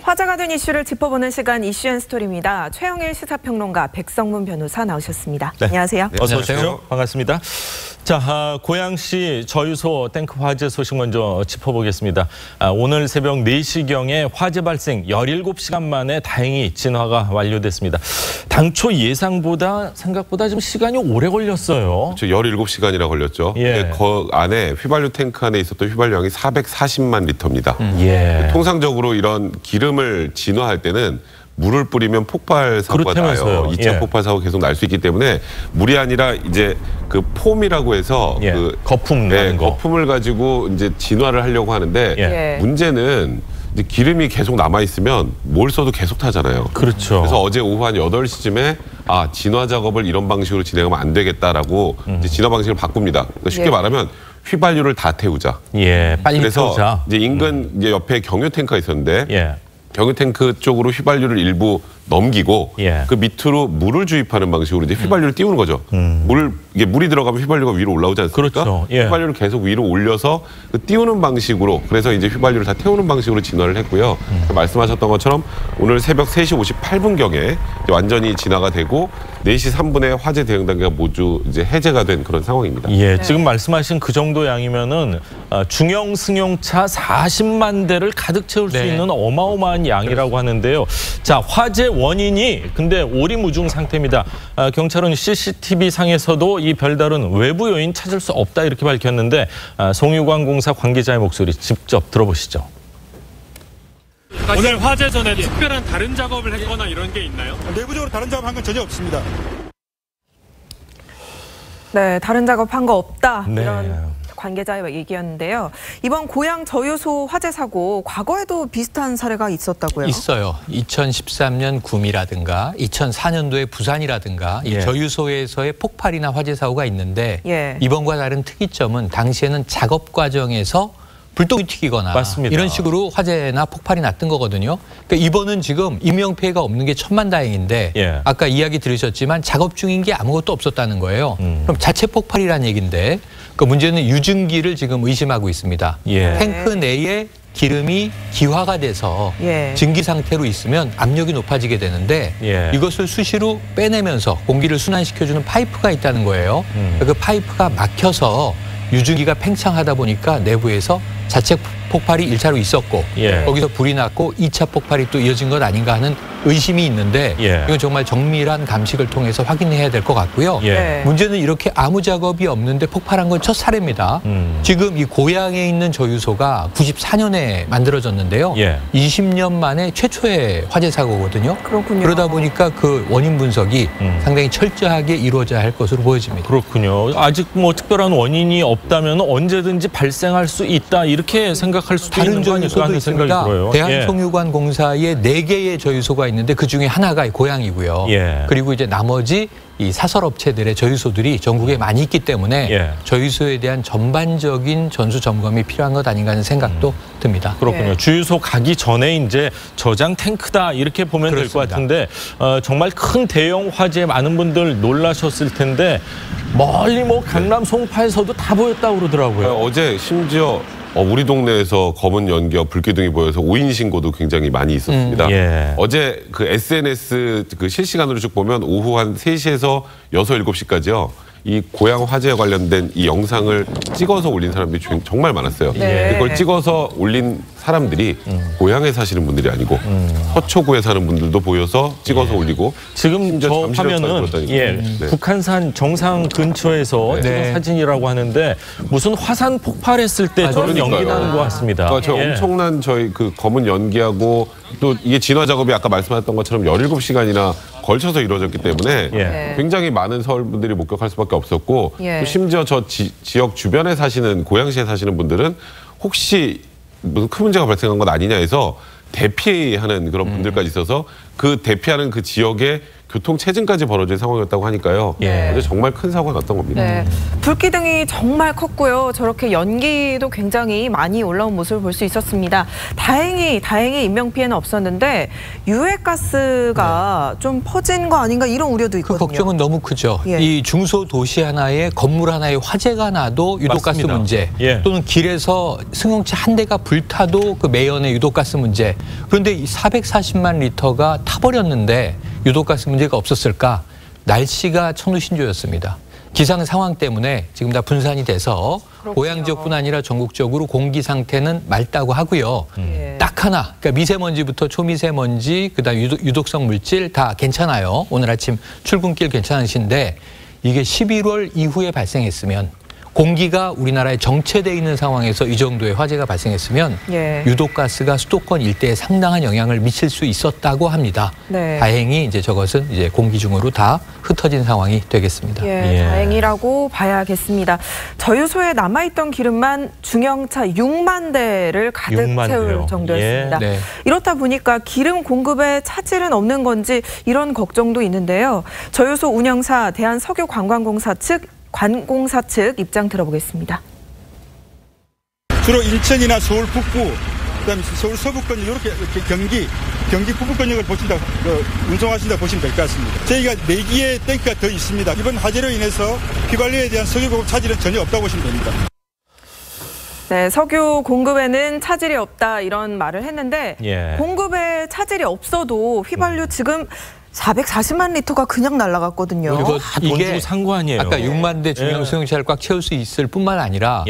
화제가 된 이슈를 짚어보는 시간 이슈앤스토리입니다. 최영일 시사평론가, 백성문 변호사 나오셨습니다. 네. 안녕하세요. 네, 어서 오십시오. 반갑습니다. 자, 고양시 저유소 탱크 화재 소식 먼저 짚어보겠습니다. 오늘 새벽 4시경에 화재 발생 17시간 만에 다행히 진화가 완료됐습니다. 당초 예상보다 생각보다 좀 시간이 오래 걸렸어요. 그렇죠. 17시간이나 걸렸죠. 예. 그 안에 휘발유 탱크 안에 있었던 휘발유량이 440만 리터입니다. 예. 통상적으로 이런 기름을 진화할 때는 물을 뿌리면 폭발 사고가 나요. 2차 예. 폭발 사고가 계속 날 수 있기 때문에 물이 아니라 이제 그 폼이라고 해서 예. 그 거품 나는 거. 거품을 가지고 이제 진화를 하려고 하는데 예. 문제는 이제 기름이 계속 남아 있으면 뭘 써도 계속 타잖아요. 그렇죠. 그래서 어제 오후 한 8시쯤에 진화 작업을 이런 방식으로 진행하면 안 되겠다라고 이제 진화 방식을 바꿉니다. 그러니까 쉽게 말하면 휘발유를 다 태우자. 예, 빨리 그래서 태우자. 이제 인근 이제 옆에 경유 탱크가 있었는데 예. 경유 탱크 쪽으로 휘발유를 일부 넘기고 예. 그 밑으로 물을 주입하는 방식으로 이제 휘발유를 띄우는 거죠. 물이 들어가면 휘발유가 위로 올라오지 않습니까? 그렇죠. 예. 휘발유를 계속 위로 올려서 그 띄우는 방식으로, 그래서 이제 휘발유를 다 태우는 방식으로 진화를 했고요. 말씀하셨던 것처럼 오늘 새벽 3시 58분경에 완전히 진화가 되고 4시 3분에 화재 대응 단계가 모두 이제 해제가 된 그런 상황입니다. 예, 지금 말씀하신 그 정도 양이면은 중형 승용차 40만 대를 가득 채울 수 있는 어마어마한 양이라고 하는데요. 자, 화재 원인이 근데 오리무중 상태입니다. 경찰은 CCTV 상에서도 이 별다른 외부 요인 찾을 수 없다 이렇게 밝혔는데 송유관공사 관계자의 목소리 직접 들어보시죠. 오늘 화재 전에 특별한 다른 작업을 했거나 이런 게 있나요? 내부적으로 다른 작업한 건 전혀 없습니다. 네, 다른 작업한 거 없다. 네. 이런 관계자의 얘기였는데요. 이번 고양 저유소 화재 사고 과거에도 비슷한 사례가 있었다고요? 있어요. 2013년 구미라든가 2004년도에 부산이라든가 이 저유소에서의 폭발이나 화재 사고가 있는데 이번과 다른 특이점은 당시에는 작업 과정에서 불똥이 튀기거나 맞습니다. 이런 식으로 화재나 폭발이 났던 거거든요. 그러니까 이번은 지금 인명피해가 없는 게 천만다행인데 아까 이야기 들으셨지만 작업 중인 게 아무것도 없었다는 거예요. 그럼 자체 폭발이라는 얘기인데 그 문제는 유증기를 지금 의심하고 있습니다. 탱크 내에 기름이 기화가 돼서 증기 상태로 있으면 압력이 높아지게 되는데 이것을 수시로 빼내면서 공기를 순환시켜주는 파이프가 있다는 거예요. 그 파이프가 막혀서 유증기가 팽창하다 보니까 내부에서 자체 폭발이 1차로 있었고 거기서 불이 났고 2차 폭발이 또 이어진 것 아닌가 하는 의심이 있는데 이건 정말 정밀한 감식을 통해서 확인해야 될 것 같고요. 문제는 이렇게 아무 작업이 없는데 폭발한 건 첫 사례입니다. 지금 이 고양에 있는 저유소가 94년에 만들어졌는데요. 20년 만에 최초의 화재 사고거든요. 그렇군요. 그러다 보니까 그 원인 분석이 상당히 철저하게 이루어져야 할 것으로 보여집니다. 그렇군요. 아직 뭐 특별한 원인이 없다면 언제든지 발생할 수 있다 이렇게 생각할 수도 있는 거 아닐까 하는 생각이 들어요. 대한송유관공사에 4개의 저유소가 있는데 그 중에 하나가 고양이고요. 그리고 이제 나머지 이 사설업체들의 저유소들이 전국에 많이 있기 때문에 저유소에 대한 전반적인 전수 점검이 필요한 것 아닌가 하는 생각도 듭니다. 그렇군요. 주유소 가기 전에 이제 저장 탱크다 이렇게 보면 될 것 같은데 정말 큰 대형 화재에 많은 분들 놀라셨을 텐데 멀리 뭐 강남 송파에서도 다 보였다고 그러더라고요. 어제 심지어 우리 동네에서 검은 연기와 불기둥이 보여서 오인 신고도 굉장히 많이 있었습니다. 어제 그 SNS 그 실시간으로 쭉 보면 오후 한 3시에서 6, 7시까지요. 이 고양 화재에 관련된 이 영상을 찍어서 올린 사람들이 정말 많았어요. 그걸 찍어서 올린 사람들이 고양에 사시는 분들이 아니고 서초구에 사는 분들도 보여서 찍어서 올리고 지금 저 화면은 북한산 정상 근처에서 찍은 사진이라고 하는데 무슨 화산 폭발했을 때 저런 연기 나는 것 같습니다. 그러니까 저 엄청난 저희 그 검은 연기하고 또 이게 진화 작업이 아까 말씀하셨던 것처럼 17시간이나 걸쳐서 이루어졌기 때문에 굉장히 많은 서울 분들이 목격할 수밖에 없었고 또 심지어 저 지역 주변에 사시는 고양시에 사시는 분들은 혹시 무슨 큰 문제가 발생한 건 아니냐 해서 대피하는 그런 분들까지 있어서 그 대피하는 그 지역에 교통 체증까지 벌어진 상황이었다고 하니까요. 어제 정말 큰 사고가 났던 겁니다. 네. 불기둥이 정말 컸고요. 저렇게 연기도 굉장히 많이 올라온 모습을 볼 수 있었습니다. 다행히 인명피해는 없었는데 유해가스가 좀 퍼진 거 아닌가 이런 우려도 있거든요. 그 걱정은 너무 크죠. 이 중소도시 하나에 건물 하나에 화재가 나도 유독가스 맞습니다. 문제 또는 길에서 승용차 한 대가 불타도 그 매연의 유독가스 문제. 그런데 이 440만 리터가 타버렸는데 유독가스 문제가 없었을까? 날씨가 천우신조였습니다. 기상 상황 때문에 지금 다 분산이 돼서 그렇군요. 고향 지역뿐 아니라 전국적으로 공기 상태는 맑다고 하고요. 딱 하나, 그러니까 미세먼지부터 초미세먼지, 그다음 유독성 물질 다 괜찮아요. 오늘 아침 출근길 괜찮으신데 이게 11월 이후에 발생했으면 공기가 우리나라에 정체되어 있는 상황에서 이 정도의 화재가 발생했으면 유독가스가 수도권 일대에 상당한 영향을 미칠 수 있었다고 합니다. 다행히 이제 저것은 이제 공기 중으로 다 흩어진 상황이 되겠습니다. 다행이라고 봐야겠습니다. 저유소에 남아있던 기름만 중형차 6만 대를 가득 채울 정도였습니다. 이렇다 보니까 기름 공급에 차질은 없는 건지 이런 걱정도 있는데요. 저유소 운영사 대한석유관광공사 측 입장 들어보겠습니다. 주로 인천이나 서울 북부, 그다음에 서울 서부권 이렇게 경기 북부권역을 보신다, 운송하신다 보시면 될 것 같습니다. 저희가 내기의 땡크가 더 있습니다. 이번 화재로 인해서 휘발유에 대한 석유 공급 차질은 전혀 없다고 보시면 됩니다. 네, 석유 공급에는 차질이 없다 이런 말을 했는데 공급에 차질이 없어도 휘발유 지금 440만 리터가 그냥 날아갔거든요. 그리고 돈 주고 산 거 아니에요. 아까 6만 대 중형 승용차를 꽉 채울 수 있을 뿐만 아니라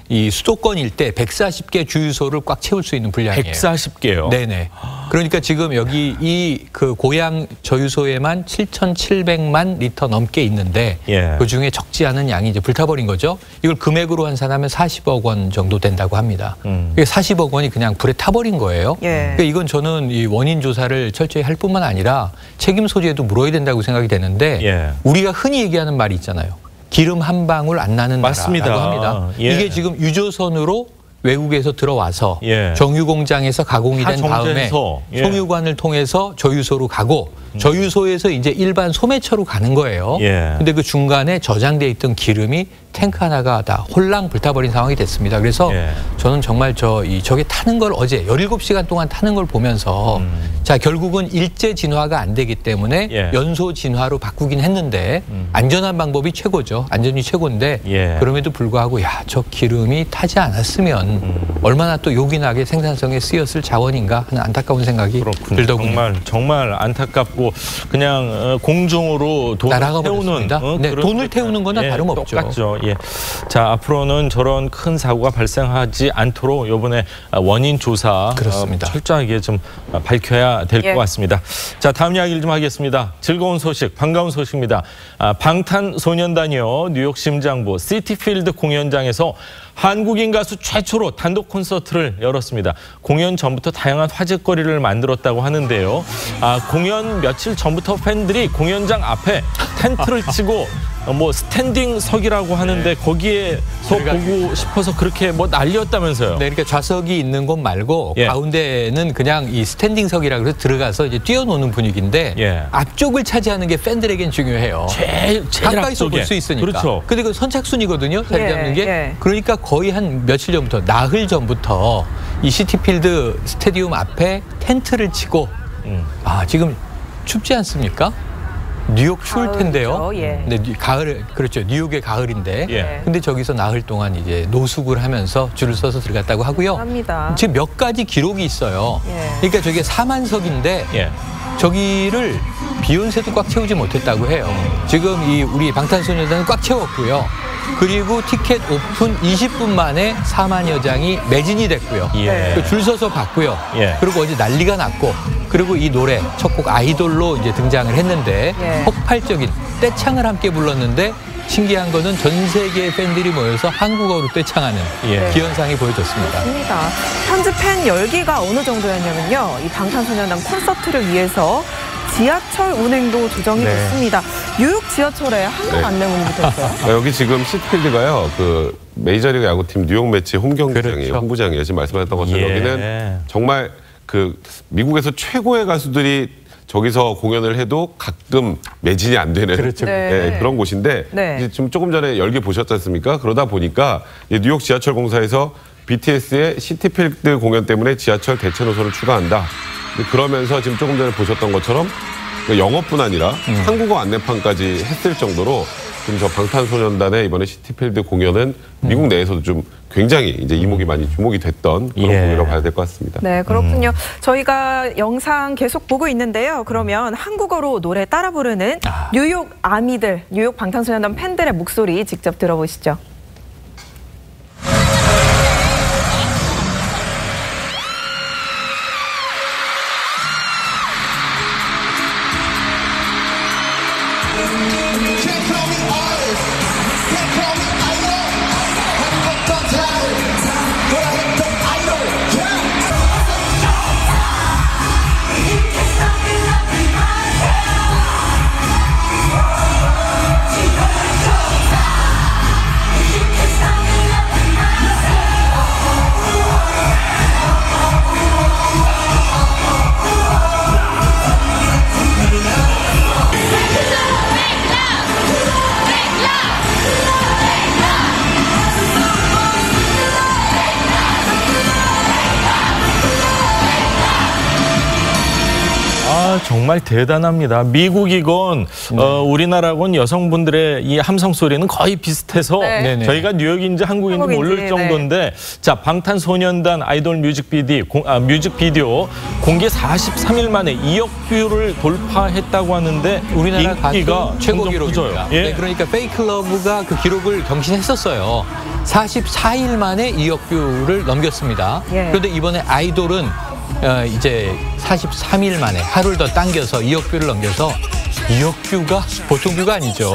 이 수도권 일대 140개 주유소를 꽉 채울 수 있는 분량이에요. 140개요? 네네. 그러니까 지금 여기 이 그 고양 저유소에만 7,700만 리터 넘게 있는데 그중에 적지 않은 양이 이제 불타버린 거죠. 이걸 금액으로 환산하면 40억 원 정도 된다고 합니다. 40억 원이 그냥 불에 타버린 거예요. 그러니까 이건 저는 이 원인 조사를 철저히 할 뿐만 아니라 책임 소재도 물어야 된다고 생각이 되는데 우리가 흔히 얘기하는 말이 있잖아요. 기름 한 방울 안 나는 나라라고 합니다. 이게 지금 유조선으로 외국에서 들어와서 정유공장에서 가공이 된 다음에 송유관을 통해서 저유소로 가고 저유소에서 이제 일반 소매처로 가는 거예요. 근데 그 중간에 저장돼 있던 기름이 탱크 하나가 다 홀랑 불타버린 상황이 됐습니다. 그래서 저는 정말 저게 타는 걸 어제 17시간 동안 타는 걸 보면서 자, 결국은 일제 진화가 안 되기 때문에 연소 진화로 바꾸긴 했는데 안전한 방법이 최고죠. 안전이 최고인데 그럼에도 불구하고 야, 저 기름이 타지 않았으면 얼마나 또 요긴하게 생산성에 쓰였을 자원인가 하는 안타까운 생각이 들더군요. 정말 안타깝고 그냥 공중으로 돈을 태우는 돈을 태우는 거나 다름없죠. 똑같죠. 자, 앞으로는 저런 큰 사고가 발생하지 않도록 이번에 원인 조사 철저하게 좀 밝혀야 될 것 같습니다. 자, 다음 이야기를 좀 하겠습니다. 즐거운 소식, 반가운 소식입니다. 방탄소년단이요, 뉴욕 심장부 시티필드 공연장에서 한국인 가수 최초로 단독 콘서트를 열었습니다. 공연 전부터 다양한 화제거리를 만들었다고 하는데요. 공연 며칠 전부터 팬들이 공연장 앞에 텐트를 치고 뭐 스탠딩석이라고 하는데 거기에서 보고 싶어서 그렇게 뭐 난리였다면서요. 네, 그러니까 좌석이 있는 곳 말고 가운데는 그냥 이 스탠딩석이라고 해서 들어가서 이제 뛰어노는 분위기인데 앞쪽을 차지하는 게 팬들에겐 중요해요. 제일 가까이서 볼 수 있으니까. 그렇죠. 근데 그 선착순이거든요. 자리 잡는 게. 그러니까 거의 한 며칠 전부터, 나흘 전부터 이 시티필드 스타디움 앞에 텐트를 치고 지금 춥지 않습니까? 뉴욕 추울 텐데요. 근데 그렇죠. 뉴욕의 가을인데. 근데 저기서 나흘 동안 이제 노숙을 하면서 줄을 서서 들어갔다고 하고요. 지금 몇 가지 기록이 있어요. 그러니까 저게 4만석인데 저기를 비욘세도 꽉 채우지 못했다고 해요. 지금 우리 방탄소년단은 꽉 채웠고요. 그리고 티켓 오픈 20분 만에 4만여 장이 매진이 됐고요. 줄 서서 봤고요. 그리고 어제 난리가 났고, 그리고 이 노래 첫 곡 아이돌로 이제 등장을 했는데 폭발적인 떼창을 함께 불렀는데 신기한 거는 전 세계의 팬들이 모여서 한국어로 떼창하는 기현상이 보여졌습니다. 맞습니다. 현지 팬 열기가 어느 정도였냐면요. 이 방탄소년단 콘서트를 위해서 지하철 운행도 조정이 됐습니다. 뉴욕 지하철에 한강 안내문이 붙었어요. 여기 지금 시티필드가요, 그 메이저리그 야구팀 뉴욕 매치 홈 경기장이에요. 홈구장이에요. 지금 말씀하셨던 것처럼 여기는 정말 그 미국에서 최고의 가수들이 저기서 공연을 해도 가끔 매진이 안 되는 그렇죠. 네, 그런 곳인데 이제 지금 조금 전에 열기 보셨지 않습니까? 그러다 보니까 뉴욕 지하철 공사에서 BTS의 시티필드 공연 때문에 지하철 대체 노선을 추가한다. 그러면서 지금 조금 전에 보셨던 것처럼 영어뿐 아니라 한국어 안내판까지 했을 정도로 지금 저 방탄소년단의 이번에 시티필드 공연은 미국 내에서도 좀 굉장히 이제 이목이 많이 주목이 됐던 그런 공연이라고 봐야 될 것 같습니다. 네, 그렇군요. 저희가 영상 계속 보고 있는데요. 그러면 한국어로 노래 따라 부르는 뉴욕 아미들, 뉴욕 방탄소년단 팬들의 목소리 직접 들어보시죠. 정말 대단합니다. 미국이건 우리나라건 여성분들의 이 함성 소리는 거의 비슷해서 저희가 뉴욕인지 한국인지 모를 정도인데 자, 방탄소년단 아이돌 뮤직비디오 공개 43일 만에 2억 뷰를 돌파했다고 하는데 우리나라 인기가 최고 기록입니다. 네, 그러니까 페이클러브가 그 기록을 경신했었어요. 44일 만에 2억 뷰를 넘겼습니다. 그런데 이번에 아이돌은 이제 43일 만에 하루를 더 당겨서 2억 뷰를 넘겨서 2억 뷰가 보통 뷰가 아니죠.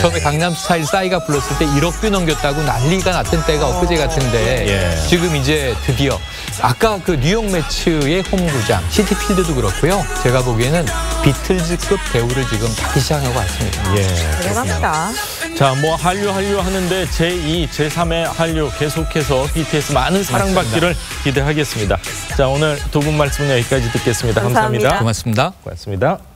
처음에 강남스타일 싸이가 불렀을 때 1억 뷰 넘겼다고 난리가 났던 때가 엊그제 같은데 지금 이제 드디어 아까 그 뉴욕 매츠의 홈구장 시티필드도 그렇고요. 제가 보기에는 비틀즈급 대우를 지금 받기 시작하고 왔습니다. 대단합니다. 자, 뭐 한류 하는데 제2, 제3의 한류 계속해서 BTS 많은 사랑받기를 기대하겠습니다. 자, 오늘 두 분 말씀은 여기까지 듣겠습니다. 감사합니다. 고맙습니다. 고맙습니다.